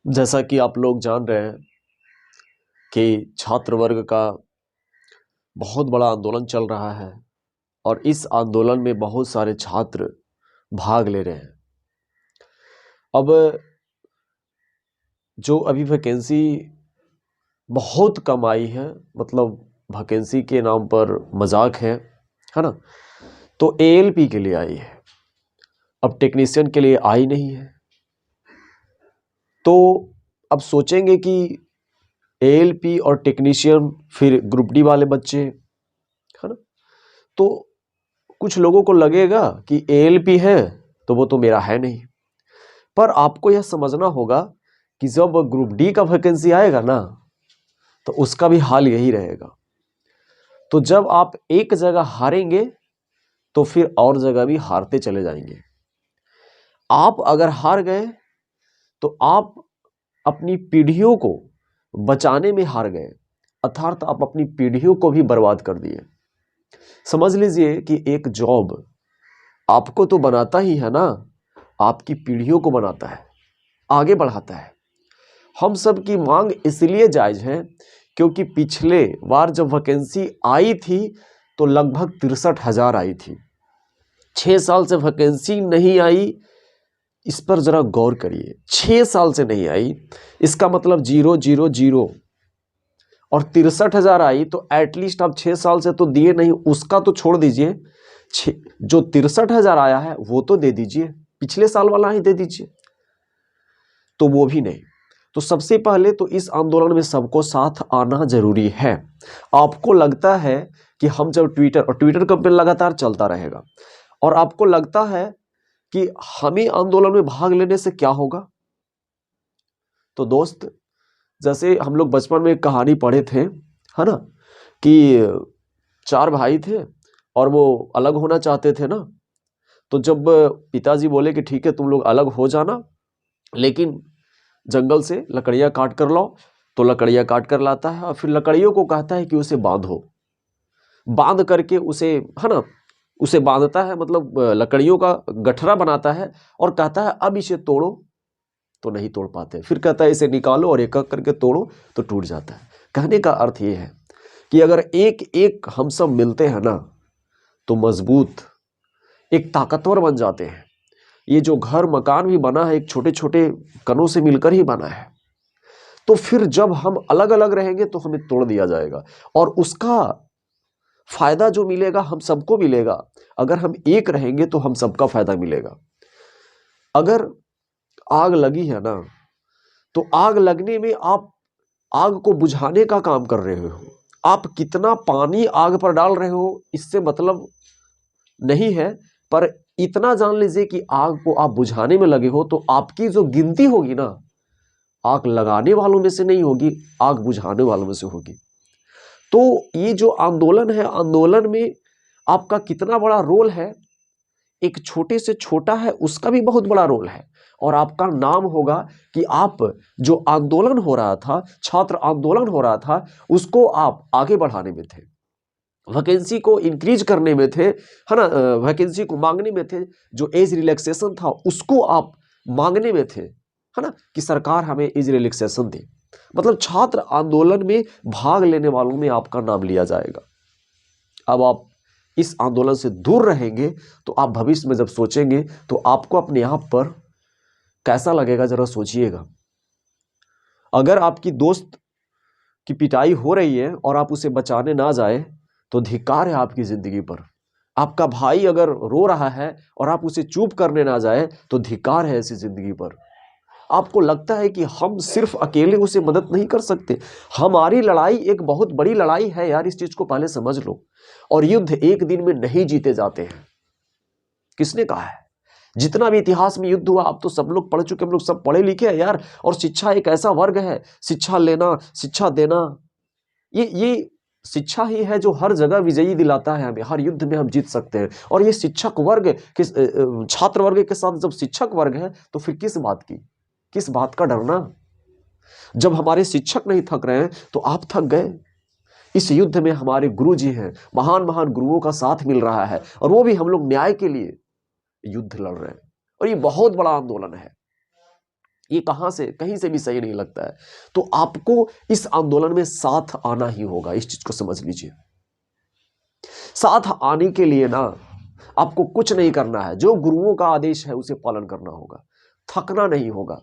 जैसा कि आप लोग जान रहे हैं कि छात्र वर्ग का बहुत बड़ा आंदोलन चल रहा है और इस आंदोलन में बहुत सारे छात्र भाग ले रहे हैं। अब जो अभी वैकेंसी बहुत कम आई है, मतलब वैकेंसी के नाम पर मजाक है ना। तो एएलपी के लिए आई है, अब टेक्नीशियन के लिए आई नहीं है। तो अब सोचेंगे कि एएलपी और टेक्नीशियन, फिर ग्रुप डी वाले बच्चे, है ना। तो कुछ लोगों को लगेगा कि एएलपी है तो वो तो मेरा है नहीं। पर आपको यह समझना होगा कि जब ग्रुप डी का वैकेंसी आएगा ना, तो उसका भी हाल यही रहेगा। तो जब आप एक जगह हारेंगे तो फिर और जगह भी हारते चले जाएंगे। आप अगर हार गए तो आप अपनी पीढ़ियों को बचाने में हार गए, अर्थात आप अपनी पीढ़ियों को भी बर्बाद कर दिए। समझ लीजिए कि एक जॉब आपको तो बनाता ही है ना, आपकी पीढ़ियों को बनाता है, आगे बढ़ाता है। हम सब की मांग इसलिए जायज है क्योंकि पिछले बार जब वैकेंसी आई थी तो लगभग 63,000 आई थी। 6 साल से वैकेंसी नहीं आई, इस पर जरा गौर करिए। 6 साल से नहीं आई, इसका मतलब 000 और 63,000 आई तो एटलीस्ट आप 6 साल से तो दिए नहीं, उसका तो छोड़ दीजिए। जो 63,000 आया है वो तो दे दीजिए, पिछले साल वाला ही दे दीजिए। तो वो भी नहीं। तो सबसे पहले तो इस आंदोलन में सबको साथ आना जरूरी है। आपको लगता है कि हम जब ट्विटर कैंपेन लगातार चलता रहेगा और आपको लगता है कि हमें आंदोलन में भाग लेने से क्या होगा, तो दोस्त, जैसे हम लोग बचपन में एक कहानी पढ़े थे, है ना, कि 4 भाई थे और वो अलग होना चाहते थे ना। तो जब पिताजी बोले कि ठीक है तुम लोग अलग हो जाना, लेकिन जंगल से लकड़ियां काट कर लाओ, तो लकड़ियां काट कर लाता है और फिर लकड़ियों को कहता है कि उसे बांधो। बांध करके उसे, है ना, उसे बांधता है, मतलब लकड़ियों का गठरा बनाता है और कहता है अब इसे तोड़ो, तो नहीं तोड़ पाते। फिर कहता है इसे निकालो और एक एक करके तोड़ो, तो टूट जाता है। कहने का अर्थ ये है कि अगर एक एक हम सब मिलते हैं ना, तो मजबूत, एक ताकतवर बन जाते हैं। ये जो घर मकान भी बना है एक छोटे छोटे कणों से मिलकर ही बना है। तो फिर जब हम अलग अलग रहेंगे तो हमें तोड़ दिया जाएगा और उसका फायदा जो मिलेगा हम सबको मिलेगा। अगर हम एक रहेंगे तो हम सबका फायदा मिलेगा। अगर आग लगी है ना, तो आग लगने में आप आग को बुझाने का काम कर रहे हो। आप कितना पानी आग पर डाल रहे हो इससे मतलब नहीं है, पर इतना जान लीजिए कि आग को आप बुझाने में लगे हो, तो आपकी जो गिनती होगी ना, आग लगाने वालों में से नहीं होगी, आग बुझाने वालों में से होगी। तो ये जो आंदोलन है, आंदोलन में आपका कितना बड़ा रोल है, एक छोटे से छोटा है उसका भी बहुत बड़ा रोल है। और आपका नाम होगा कि आप जो आंदोलन हो रहा था, छात्र आंदोलन हो रहा था, उसको आप आगे बढ़ाने में थे, वैकेंसी को इंक्रीज करने में थे, है ना, वैकेंसी को मांगने में थे, जो एज रिलैक्सेशन था उसको आप मांगने में थे, है ना, कि सरकार हमें एज रिलैक्सेशन दे। मतलब छात्र आंदोलन में भाग लेने वालों में आपका नाम लिया जाएगा। अब आप इस आंदोलन से दूर रहेंगे तो आप भविष्य में जब सोचेंगे तो आपको अपने आप पर कैसा लगेगा, जरा सोचिएगा। अगर आपकी दोस्त की पिटाई हो रही है और आप उसे बचाने ना जाए तो धिक्कार है आपकी जिंदगी पर। आपका भाई अगर रो रहा है और आप उसे चुप करने ना जाए तो धिक्कार है ऐसी जिंदगी पर। आपको लगता है कि हम सिर्फ अकेले उसे मदद नहीं कर सकते, हमारी लड़ाई एक बहुत बड़ी लड़ाई है यार, इस चीज को पहले समझ लो। और युद्ध एक दिन में नहीं जीते जाते हैं। किसने कहा है? जितना भी इतिहास में युद्ध हुआ, आप तो सब लोग पढ़ चुके, हम लोग सब पढ़े लिखे हैं यार। और शिक्षा एक ऐसा वर्ग है, शिक्षा लेना, शिक्षा देना, ये शिक्षा ही है जो हर जगह विजयी दिलाता है हमें, हर युद्ध में हम जीत सकते हैं। और ये शिक्षक वर्ग किस छात्र वर्ग के साथ जब शिक्षक वर्ग है तो फिर किस बात का डरना। जब हमारे शिक्षक नहीं थक रहे हैं तो आप थक गए। इस युद्ध में हमारे गुरु जी हैं, महान महान गुरुओं का साथ मिल रहा है और वो भी हम लोग न्याय के लिए युद्ध लड़ रहे हैं। और ये बहुत बड़ा आंदोलन है। ये कहां से, कहीं से भी सही नहीं लगता है। तो आपको इस आंदोलन में साथ आना ही होगा, इस चीज को समझ लीजिए। साथ आने के लिए ना आपको कुछ नहीं करना है, जो गुरुओं का आदेश है उसे पालन करना होगा, थकना नहीं होगा।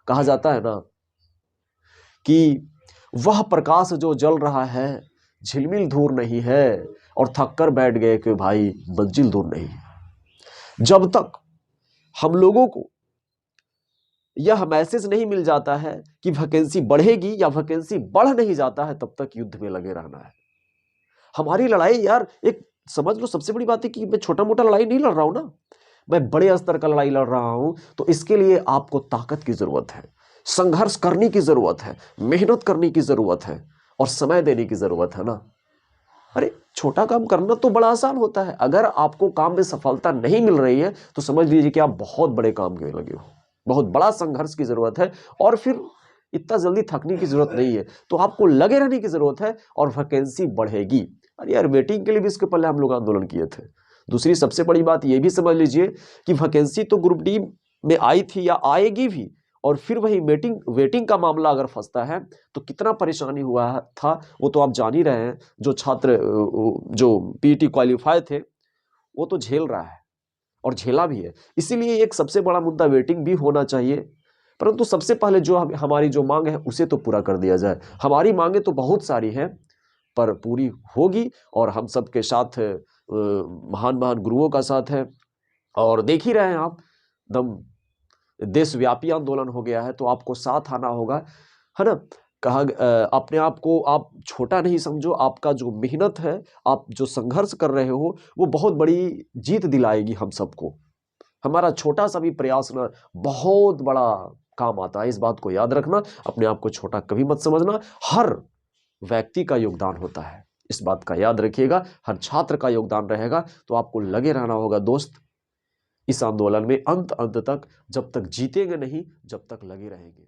कहा जाता है ना कि वह प्रकाश जो जल रहा है झिलमिल दूर नहीं है, और थक कर बैठ गए कि भाई मंजिल दूर नहीं है। जब तक हम लोगों को यह मैसेज नहीं मिल जाता है कि वैकेंसी बढ़ेगी या वैकेंसी बढ़ नहीं जाता है, तब तक युद्ध में लगे रहना है। हमारी लड़ाई यार, एक समझ लो, सबसे बड़ी बात है कि मैं छोटा मोटा लड़ाई नहीं लड़ रहा हूं ना, मैं बड़े स्तर का लड़ाई लड़ रहा हूं। तो इसके लिए आपको ताकत की जरूरत है, संघर्ष करने की जरूरत है, मेहनत करने की जरूरत है, और समय देने की जरूरत है ना। अरे छोटा काम करना तो बड़ा आसान होता है। अगर आपको काम में सफलता नहीं मिल रही है तो समझ लीजिए कि आप बहुत बड़े काम के लगे हो, बहुत बड़ा संघर्ष की जरूरत है, और फिर इतना जल्दी थकने की जरूरत नहीं है। तो आपको लगे रहने की जरूरत है, और वैकेंसी बढ़ेगी। अरे यार, वेटिंग के लिए भी इसके पहले हम लोग आंदोलन किए थे। दूसरी सबसे बड़ी बात यह भी समझ लीजिए कि वैकेंसी तो ग्रुप डी में आई थी या आएगी भी, और फिर वही वेटिंग का मामला अगर फंसता है तो कितना परेशानी हुआ था वो तो आप जान ही रहे हैं। जो छात्र जो पीटी क्वालिफाई थे वो तो झेल रहा है, और झेला भी है। इसीलिए एक सबसे बड़ा मुद्दा वेटिंग भी होना चाहिए, परंतु सबसे पहले जो हमारी जो मांग है उसे तो पूरा कर दिया जाए। हमारी मांगे तो बहुत सारी हैं, पर पूरी होगी, और हम सबके साथ महान महान गुरुओं का साथ है। और देख ही रहे हैं आप, दम देशव्यापी आंदोलन हो गया है, तो आपको साथ आना होगा, है ना। अपने आप को आप छोटा नहीं समझो। आपका जो मेहनत है, आप जो संघर्ष कर रहे हो, वो बहुत बड़ी जीत दिलाएगी हम सबको। हमारा छोटा सा भी प्रयास ना बहुत बड़ा काम आता है, इस बात को याद रखना। अपने आप को छोटा कभी मत समझना। हर व्यक्ति का योगदान होता है, इस बात का याद रखिएगा। हर छात्र का योगदान रहेगा। तो आपको लगे रहना होगा दोस्त इस आंदोलन में अंत अंत तक, जब तक जीतेंगे नहीं, जब तक लगे रहेंगे।